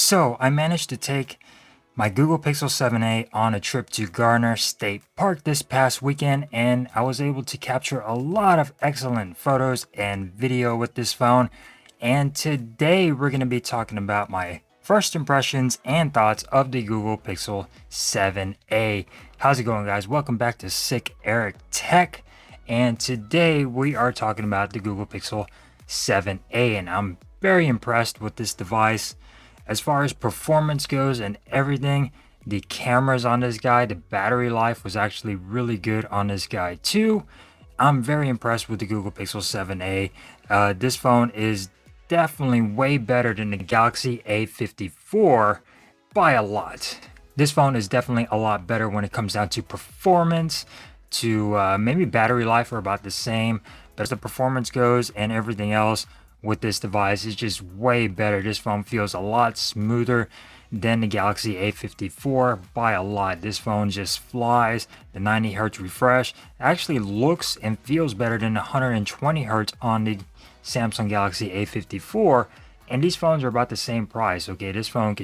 So I managed to take my Google Pixel 7a on a trip to Garner State Park this past weekend, and I was able to capture a lot of excellent photos and video with this phone. And today we're going to be talking about my first impressions and thoughts of the Google Pixel 7a. How's it going, guys? Welcome back to Sick Eric Tech. And today we are talking about the Google Pixel 7a, and I'm very impressed with this device. As far as performance goes and everything, the cameras on this guy, the battery life was actually really good on this guy too. I'm very impressed with the Google Pixel 7a. This phone is definitely way better than the Galaxy A54 by a lot. This phone is definitely a lot better when it comes down to performance, to maybe battery life are about the same, but as the performance goes and everything else with this device is just way better. This phone feels a lot smoother than the Galaxy A54 by a lot. This phone just flies. The 90 Hz refresh actually looks and feels better than the 120 Hz on the Samsung Galaxy A54, and these phones are about the same price. Okay, this phone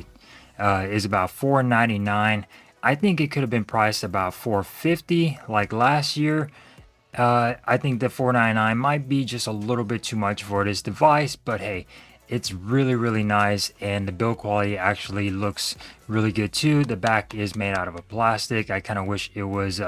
is about $499. I think it could have been priced about $450 like last year. I think the $499 might be just a little bit too much for this device, but hey, it's really nice, and the build quality actually looks really good too. The back is made out of a plastic. I kind of wish it was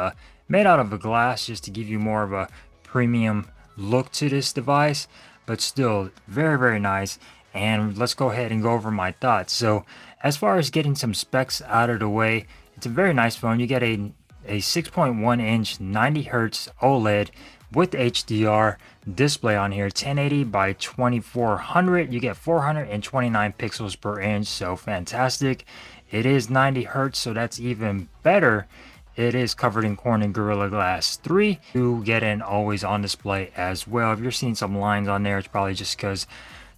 made out of a glass just to give you more of a premium look to this device, but still very nice. And let's go ahead and go over my thoughts. So as far as getting some specs out of the way, it's a very nice phone. You get a 6.1 inch 90 Hz OLED with HDR display on here, 1080 by 2400. You get 429 pixels per inch, so fantastic. It is 90 Hz, so that's even better. It is covered in Corning Gorilla Glass 3. You get an always on display as well. If you're seeing some lines on there, it's probably just because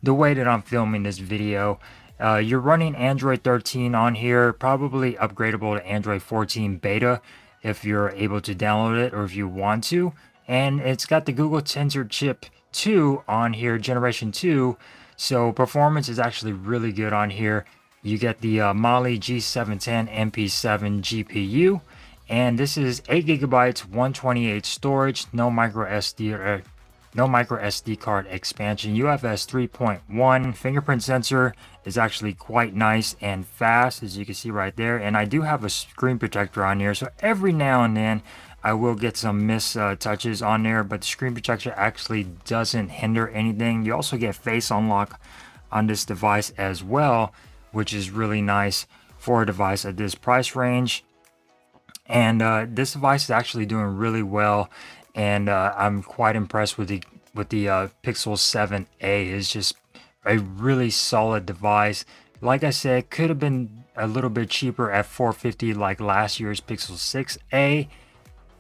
the way that I'm filming this video. You're running Android 13 on here, probably upgradable to Android 14 beta if you're able to download it or if you want to. And it's got the Google Tensor Chip 2 on here, generation 2, so performance is actually really good on here. You get the Mali G710 MP7 GPU, and this is 8 gigabytes, 128 storage, no micro SD card expansion. UFS 3.1 fingerprint sensor is actually quite nice and fast, as you can see right there. And I do have a screen protector on here, so every now and then I will get some touches on there, but the screen protector actually doesn't hinder anything. You also get face unlock on this device as well, which is really nice for a device at this price range. And this device is actually doing really well, and I'm quite impressed with the Pixel 7a. It's just a really solid device. Like I said, could have been a little bit cheaper at $450 like last year's Pixel 6a,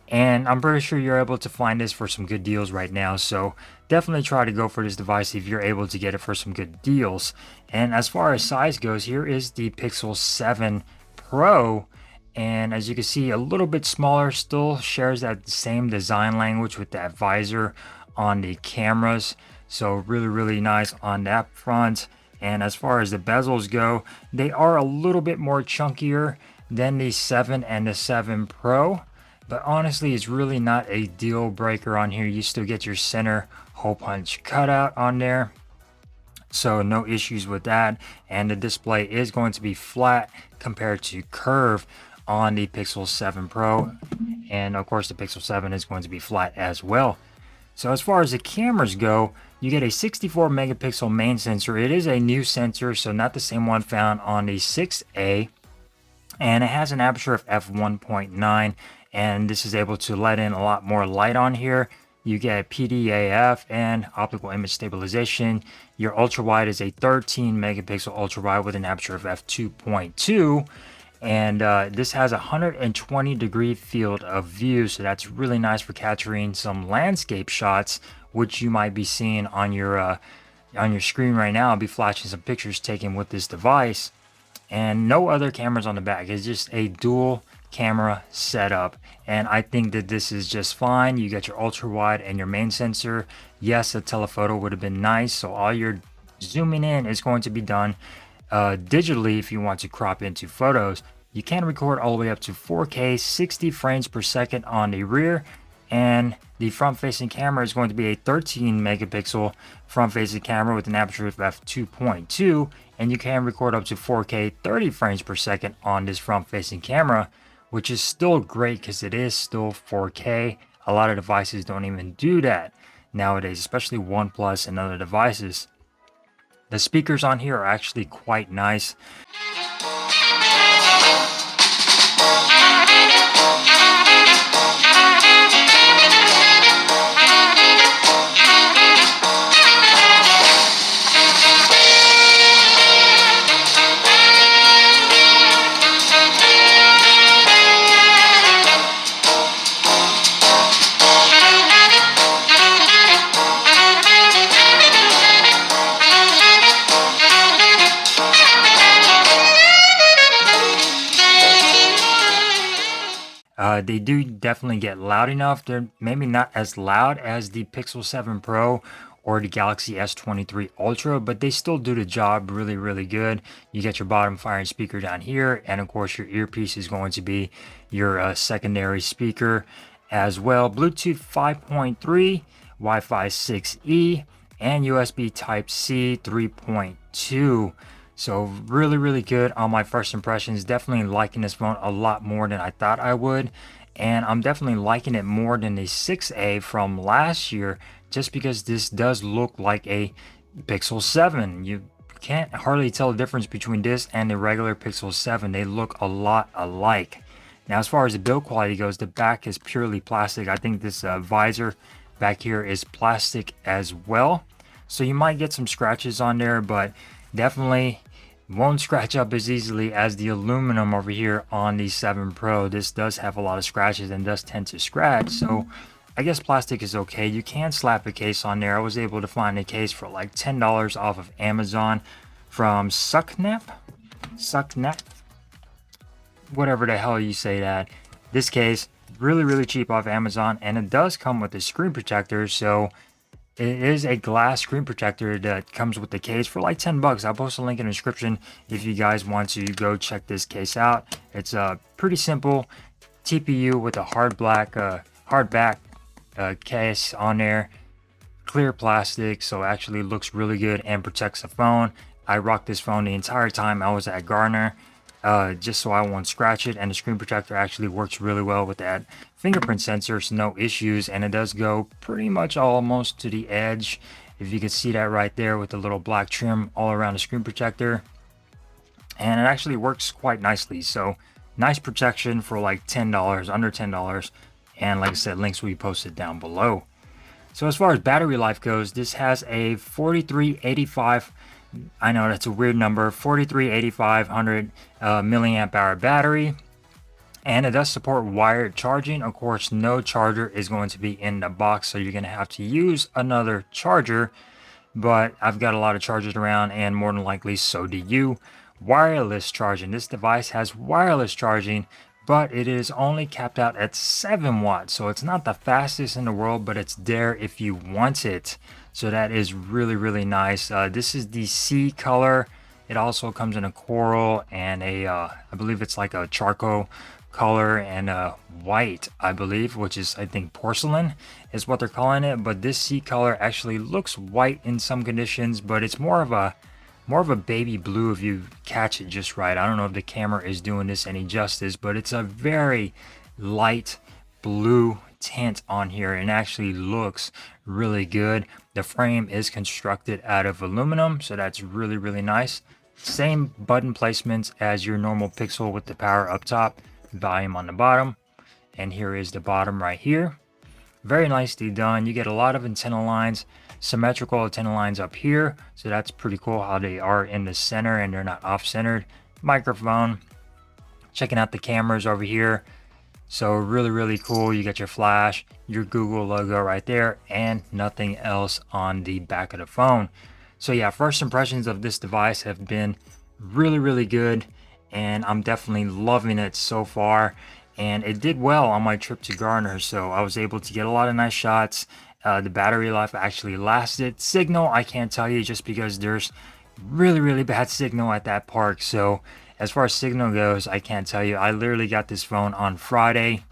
and I'm pretty sure you're able to find this for some good deals right now. So definitely try to go for this device if you're able to get it for some good deals. And as far as size goes, here is the Pixel 7 Pro. And as you can see, a little bit smaller, still shares that same design language with that visor on the cameras. So really nice on that front. And as far as the bezels go, they are a little bit more chunkier than the 7 and the 7 Pro. But honestly, it's really not a deal breaker on here. You still get your center hole punch cutout on there, so no issues with that. And the display is going to be flat compared to curve on the Pixel 7 Pro, and of course the Pixel 7 is going to be flat as well. So as far as the cameras go, you get a 64 megapixel main sensor. It is a new sensor, so not the same one found on the 6a, and it has an aperture of f1.9, and this is able to let in a lot more light on here. You get PDAF and optical image stabilization. Your ultra wide is a 13 megapixel ultra wide with an aperture of f2.2. And this has a 120-degree field of view, so that's really nice for capturing some landscape shots, which you might be seeing on your screen right now. I'll be flashing some pictures taken with this device. And no other cameras on the back. It's just a dual camera setup, and I think that this is just fine. You got your ultra wide and your main sensor. Yes, a telephoto would have been nice, so all your zooming in is going to be done digitally, if you want to crop into photos, you can record all the way up to 4K 60 frames per second on the rear, and the front facing camera is going to be a 13 megapixel front facing camera with an aperture of f2.2, and you can record up to 4K 30 frames per second on this front facing camera, which is still great because it is still 4K. A lot of devices don't even do that nowadays, especially OnePlus and other devices. The speakers on here are actually quite nice. They do definitely get loud enough. They're maybe not as loud as the Pixel 7 Pro or the Galaxy S23 Ultra, but they still do the job really, really good. You get your bottom firing speaker down here, and of course your earpiece is going to be your secondary speaker as well. Bluetooth 5.3, Wi-Fi 6E, and USB Type-C 3.2. So really, really good on my first impressions. Definitely liking this phone a lot more than I thought I would. And I'm definitely liking it more than the 6A from last year, just because this does look like a Pixel 7. You can't hardly tell the difference between this and the regular Pixel 7. They look a lot alike. Now, as far as the build quality goes, the back is purely plastic. I think this visor back here is plastic as well. So you might get some scratches on there, but definitely won't scratch up as easily as the aluminum over here on the 7 Pro. This does have a lot of scratches and does tend to scratch, so I guess plastic is okay. You can slap a case on there. I was able to find a case for like $10 off of Amazon from Sucknap, whatever the hell you say that. This case, really, really cheap off Amazon, and it does come with a screen protector, so it is a glass screen protector that comes with the case for like 10 bucks. I'll post a link in the description if you guys want to go check this case out. It's a pretty simple TPU with a hard back case on there. Clear plastic, so it actually looks really good and protects the phone. I rocked this phone the entire time I was at Garner, just so I won't scratch it, and the screen protector actually works really well with that fingerprint sensor, so no issues, and it does go pretty much almost to the edge, if you can see that right there with the little black trim all around the screen protector, and it actually works quite nicely. So nice protection for like $10, under $10, and like I said, links will be posted down below. So as far as battery life goes, this has a 4385, I know that's a weird number, 438500 milliamp hour battery, and it does support wired charging. Of course, no charger is going to be in the box, so you're going to have to use another charger, but I've got a lot of chargers around, and more than likely so do you. Wireless charging. This device has wireless charging, but it is only capped out at 7 watts, so it's not the fastest in the world, but it's there if you want it. So that is really, really nice. This is the C color. It also comes in a coral and a, I believe it's like a charcoal color, and white, I believe, which is, I think, porcelain is what they're calling it. But this C color actually looks white in some conditions, but it's more of a baby blue if you catch it just right. I don't know if the camera is doing this any justice, but it's a very light blue tint on here, and actually looks really good. The frame is constructed out of aluminum, so that's really, really nice. Same button placements as your normal Pixel, with the power up top, volume on the bottom, and here is the bottom right here. Very nicely done. You get a lot of antenna lines, symmetrical antenna lines up here, so that's pretty cool how they are in the center and they're not off-centered. Microphone, checking out the cameras over here, so really, really cool. You get your flash, your Google logo right there, and nothing else on the back of the phone. So yeah, first impressions of this device have been really, really good, and I'm definitely loving it so far. And it did well on my trip to Garner, so I was able to get a lot of nice shots. The battery life actually lasted. Signal, I can't tell you, just because there's really, really bad signal at that park. So as far as signal goes, I can't tell you. I literally got this phone on Friday,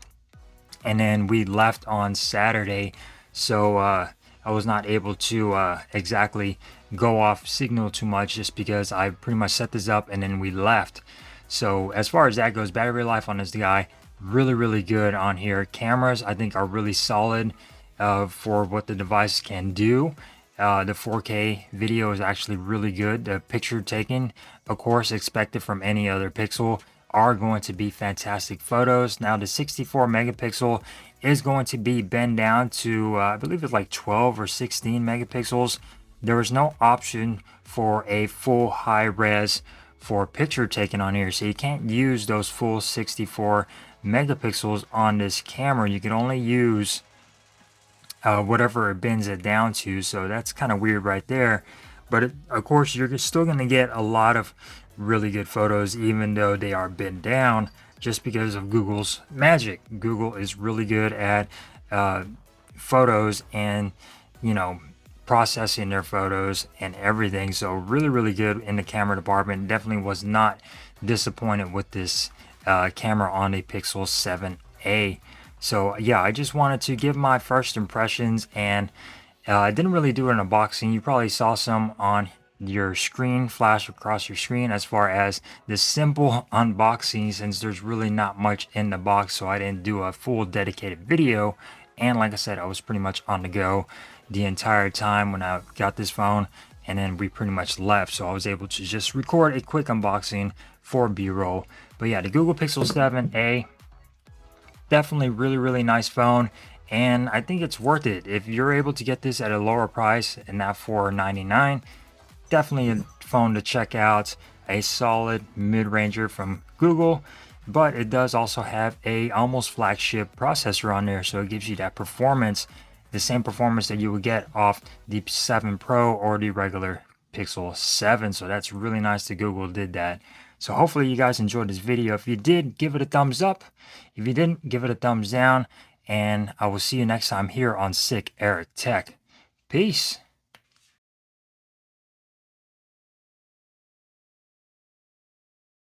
and then we left on Saturday. So I was not able to exactly go off signal too much, just because I pretty much set this up and then we left. So as far as that goes, battery life on this guy, really, really good on here. Cameras, I think, are really solid for what the device can do. The 4K video is actually really good. The picture taking, of course, expected from any other Pixel, are going to be fantastic photos. Now the 64 megapixel is going to be bent down to I believe it's like 12 or 16 megapixels. There is no option for a full high res for picture taking on here, so you can't use those full 64 megapixels on this camera. You can only use whatever it bends it down to. So that's kind of weird right there. But of course, you're still going to get a lot of really good photos, even though they are bent down, just because of Google's magic. Google is really good at photos and, you know, processing their photos and everything. So really, really good in the camera department. Definitely was not disappointed with this camera on a Pixel 7a. So yeah, I just wanted to give my first impressions, and I didn't really do an unboxing. You probably saw some on your screen, flash across your screen, as far as the simple unboxing, since there's really not much in the box, so I didn't do a full dedicated video. And like I said, I was pretty much on the go the entire time when I got this phone, and then we pretty much left, so I was able to just record a quick unboxing for B-roll. But yeah, the Google Pixel 7a, definitely really, really nice phone, and I think it's worth it. If you're able to get this at a lower price and not for $99, definitely a phone to check out. A solid mid-ranger from Google, but it does also have a almost flagship processor on there, so it gives you that performance, the same performance that you would get off the 7 Pro or the regular Pixel 7. So that's really nice that Google did that. So hopefully you guys enjoyed this video. If you did, give it a thumbs up. If you didn't, give it a thumbs down. And I will see you next time here on Sick Eric Tech. Peace.